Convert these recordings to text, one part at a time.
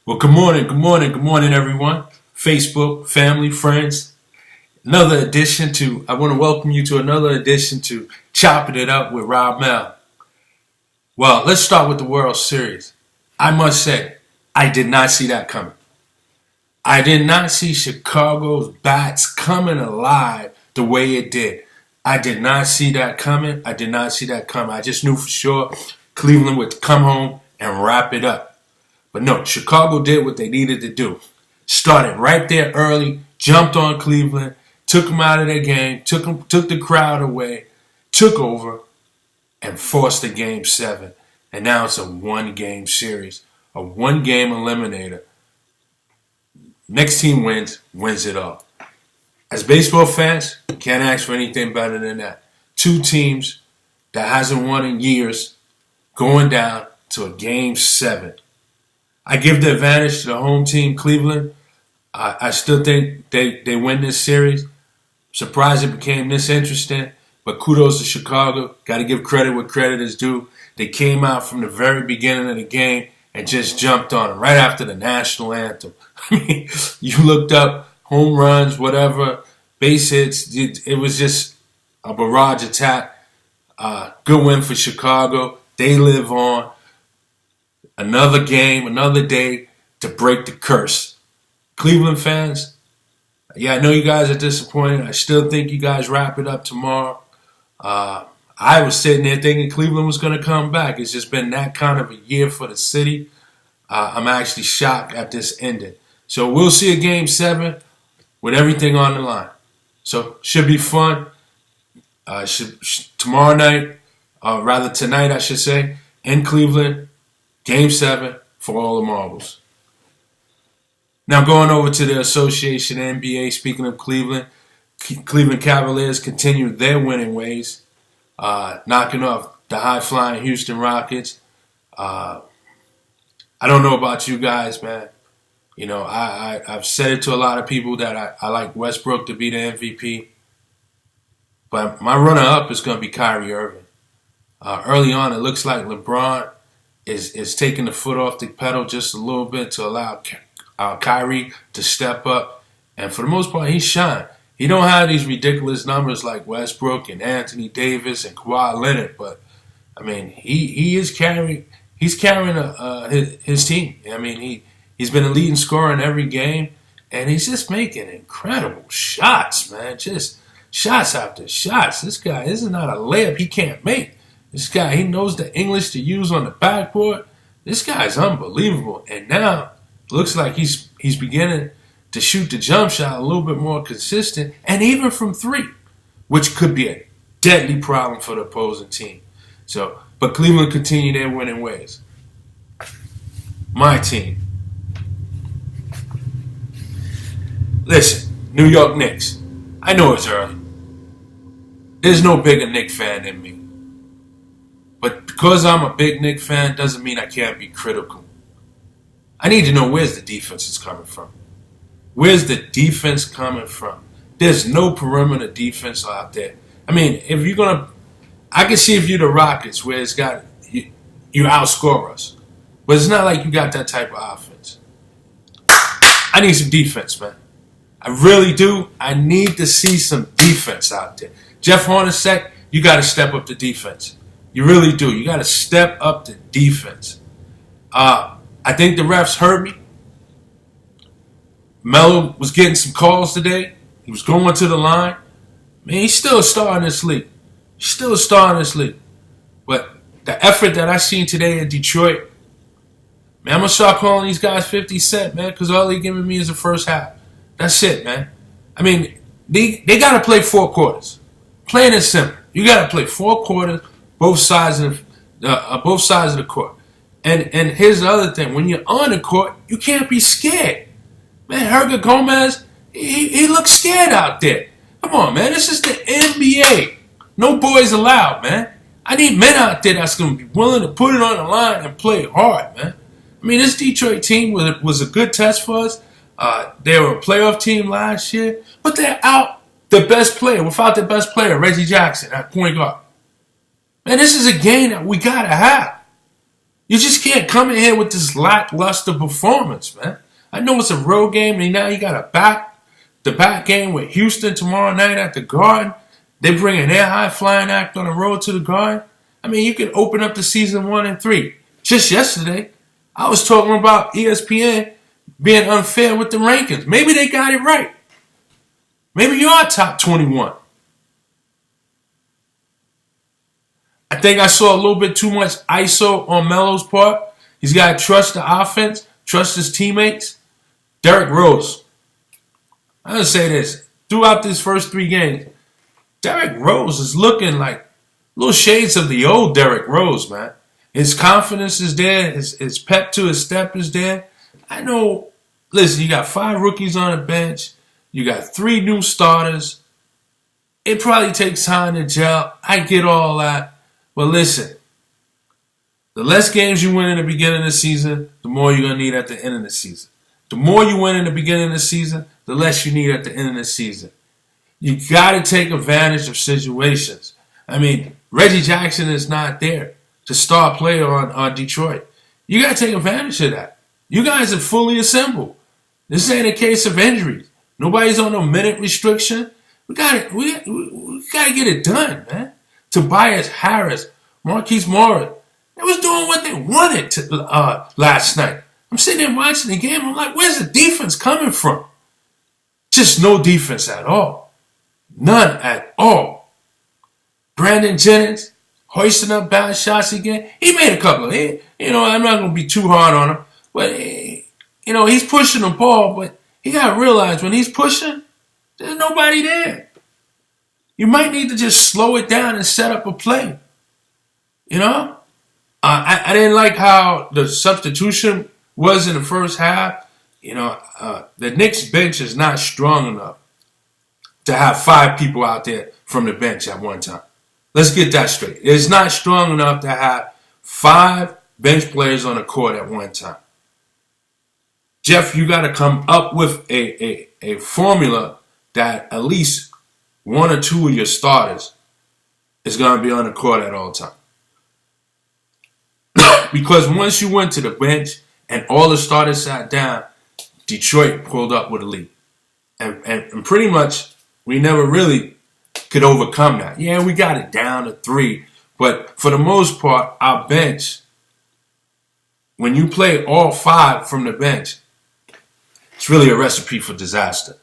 Well, good morning, everyone. Facebook, family, friends. I want to welcome you to another edition to Choppin It Up with Ramel. Well, let's start with the World Series. I must say, I did not see that coming. I did not see Chicago's bats coming alive the way it did. I did not see that coming. I just knew for sure Cleveland would come home and wrap it up. But no, Chicago did what they needed to do. Started right there early, jumped on Cleveland, took them out of their game, took the crowd away, took over, and forced a Game 7. And now it's a one-game series, a one-game eliminator. Next team wins it all. As baseball fans, can't ask for anything better than that. Two teams that hasn't won in years going down to a Game 7. I give the advantage to the home team, Cleveland. I still think they win this series. Surprised it became this interesting, but kudos to Chicago. Got to give credit where credit is due. They came out from the very beginning of the game and just jumped on it right after the national anthem. I mean, you looked up home runs, whatever, base hits. It was just a barrage attack. Good win for Chicago. They live on. Another game, another day to break the curse. Cleveland fans, I know you guys are disappointed. I still think you guys wrap it up tomorrow. I was sitting there thinking Cleveland was going to come back. It's just been that kind of a year for the city. I'm actually shocked at this ending. So we'll see a Game 7 with everything on the line. So should be fun. Tomorrow night, tonight I should say, in Cleveland, Game 7 for all the marbles. Now going over to the Association NBA, speaking of Cleveland Cavaliers continue their winning ways, knocking off the high-flying Houston Rockets. I don't know about you guys, man. You know, I've said it to a lot of people that I like Westbrook to be the MVP. But my runner-up is going to be Kyrie Irving. Early on, it looks like LeBron is taking the foot off the pedal just a little bit to allow Kyrie to step up. And for the most part, he shined. He don't have these ridiculous numbers like Westbrook and Anthony Davis and Kawhi Leonard, but I mean, he's carrying his team. I mean, he's been a leading scorer in every game, and he's just making incredible shots, man. Just shots after shots. This is not a layup he can't make. This guy, he knows the English to use on the backboard. This guy's unbelievable. And now it looks like he's beginning to shoot the jump shot a little bit more consistent, and even from three, which could be a deadly problem for the opposing team. But Cleveland continue their winning ways. My team. Listen, New York Knicks. I know it's early. There's no bigger Knicks fan than me. But because I'm a big Knicks fan doesn't mean I can't be critical. I need to know where's the defense is coming from. Where's the defense coming from? There's no perimeter defense out there. I mean, I can see if you're the Rockets where it's got, you outscore us. But it's not like you got that type of offense. I need some defense, man. I really do. I need to see some defense out there. Jeff Hornacek, you got to step up the defense. You really do. You got to step up the defense. I think the refs heard me. Melo was getting some calls today. He was going to the line. Man, he's still a star in this league. But the effort that I seen today in Detroit, man, I'm going to start calling these guys 50 Cent, man, because all they're giving me is the first half. That's it, man. I mean, they got to play 4 quarters. Plain and simple. You got to play 4 quarters, both sides of the court. And here's the other thing. When you're on the court, you can't be scared. Man, Herger Gomez, he looks scared out there. Come on, man. This is the NBA. No boys allowed, man. I need men out there that's going to be willing to put it on the line and play hard, man. I mean, this Detroit team was a good test for us. They were a playoff team last year, but they're out the best player, without their best player, Reggie Jackson, at point guard. Man, this is a game that we got to have. You just can't come in here with this lackluster performance, man. I know it's a road game, and now you got the back game with Houston tomorrow night at the Garden. They bring an air high flying act on the road to the Garden. I mean, you can open up the season 1-3. Just yesterday, I was talking about ESPN being unfair with the rankings. Maybe they got it right. Maybe you are top 21. I think I saw a little bit too much ISO on Melo's part. He's got to trust the offense, trust his teammates. Derrick Rose. I'm going to say this. Throughout these first 3 games, Derrick Rose is looking like little shades of the old Derrick Rose, man. His confidence is there. His pep to his step is there. I know, listen, you got 5 rookies on the bench. You got 3 new starters. It probably takes time to gel. I get all that. But listen, the less games you win in the beginning of the season, the more you're going to need at the end of the season. The more you win in the beginning of the season, the less you need at the end of the season. You got to take advantage of situations. I mean, Reggie Jackson is not there to star player on Detroit. You got to take advantage of that. You guys are fully assembled. This ain't a case of injuries. Nobody's on no minute restriction. We got to get it done, man. Tobias Harris, Marquise Morris, they was doing what they wanted last night. I'm sitting there watching the game. I'm like, where's the defense coming from? Just no defense at all. None at all. Brandon Jennings hoisting up bad shots again. He made a couple. I'm not going to be too hard on him. But, he's pushing the ball. But he got to realize when he's pushing, there's nobody there. You might need to just slow it down and set up a play. I didn't like how the substitution was in the first half. The Knicks bench is not strong enough to have 5 people out there from the bench at one time. Let's get that straight. It's not strong enough to have 5 bench players on the court at one time. Jeff, you got to come up with a formula that at least 1 or 2 of your starters is going to be on the court at all times. Because once you went to the bench and all the starters sat down, Detroit pulled up with a lead. And pretty much we never really could overcome that. Yeah, we got it down to 3. But for the most part, our bench, when you play all 5 from the bench, it's really a recipe for disaster.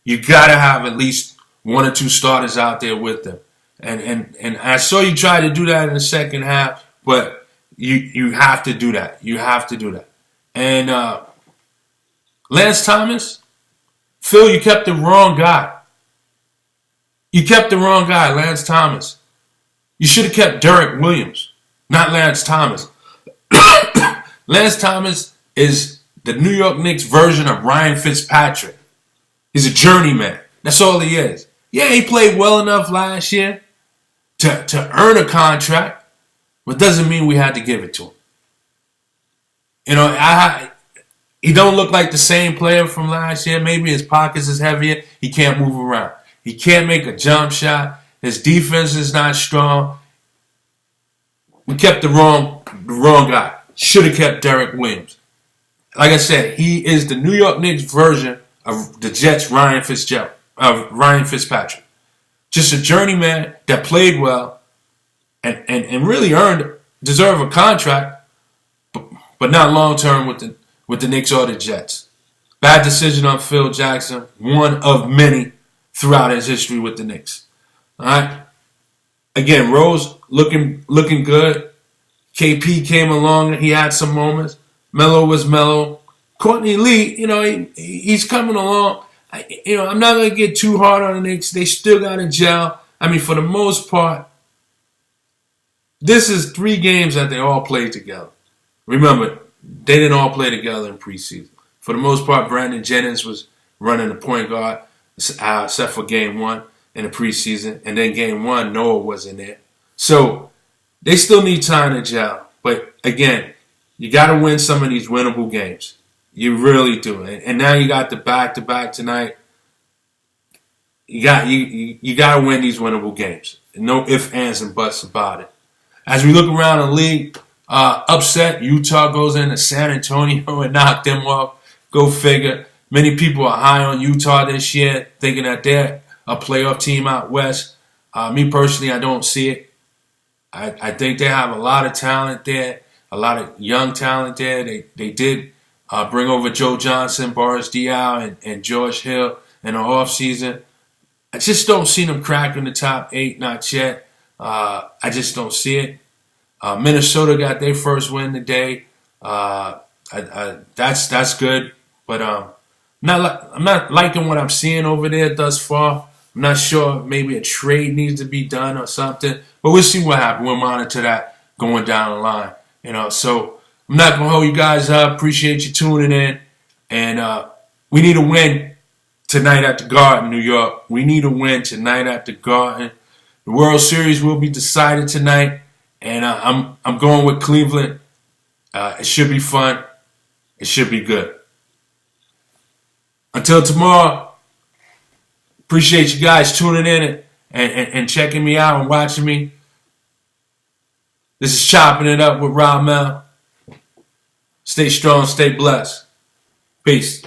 You got to have at least 1 or 2 starters out there with them. And I saw you try to do that in the second half, but you have to do that. You have to do that. And Lance Thomas, Phil, you kept the wrong guy. You kept the wrong guy, Lance Thomas. You should have kept Derek Williams, not Lance Thomas. Lance Thomas is the New York Knicks version of Ryan Fitzpatrick. He's a journeyman. That's all he is. Yeah, he played well enough last year to earn a contract, but doesn't mean we had to give it to him. He don't look like the same player from last year. Maybe his pockets is heavier. He can't move around. He can't make a jump shot. His defense is not strong. We kept the wrong guy. Should have kept Derek Williams. Like I said, he is the New York Knicks version of the Jets' Ryan Fitzpatrick. Just a journeyman that played well and really deserve a contract, but not long term with the Knicks or the Jets. Bad decision on Phil Jackson, one of many throughout his history with the Knicks. All right. Again, Rose looking good. KP came along and he had some moments. Melo was Melo. Courtney Lee, he's coming along. I'm not going to get too hard on the Knicks. They still got to gel. I mean, for the most part, this is 3 games that they all played together. Remember, they didn't all play together in preseason. For the most part, Brandon Jennings was running the point guard, except for game 1 in the preseason. And then game 1, Noah wasn't there. So they still need time to gel. But again, you got to win some of these winnable games. You really do. And now you got the back-to-back tonight. You got to win these winnable games. No ifs, ands, and buts about it. As we look around the league, upset. Utah goes into San Antonio and knocked them off. Go figure. Many people are high on Utah this year, thinking that they're a playoff team out west. Me personally, I don't see it. I think they have a lot of talent there, a lot of young talent there. They did bring over Joe Johnson, Boris Diaw, and George Hill in the offseason. I just don't see them cracking the top 8, not yet. I just don't see it. Minnesota got their first win today. That's good, but I'm not liking what I'm seeing over there thus far. I'm not sure. Maybe a trade needs to be done or something, but we'll see what happens. We'll monitor that going down the line. So I'm not gonna hold you guys up. Appreciate you tuning in, and we need a win tonight at the Garden, New York. We need a win tonight at the Garden. The World Series will be decided tonight, and I'm going with Cleveland. It should be fun. It should be good. Until tomorrow, appreciate you guys tuning in and checking me out and watching me. This is Chopping It Up with Ramel. Stay strong, stay blessed. Peace.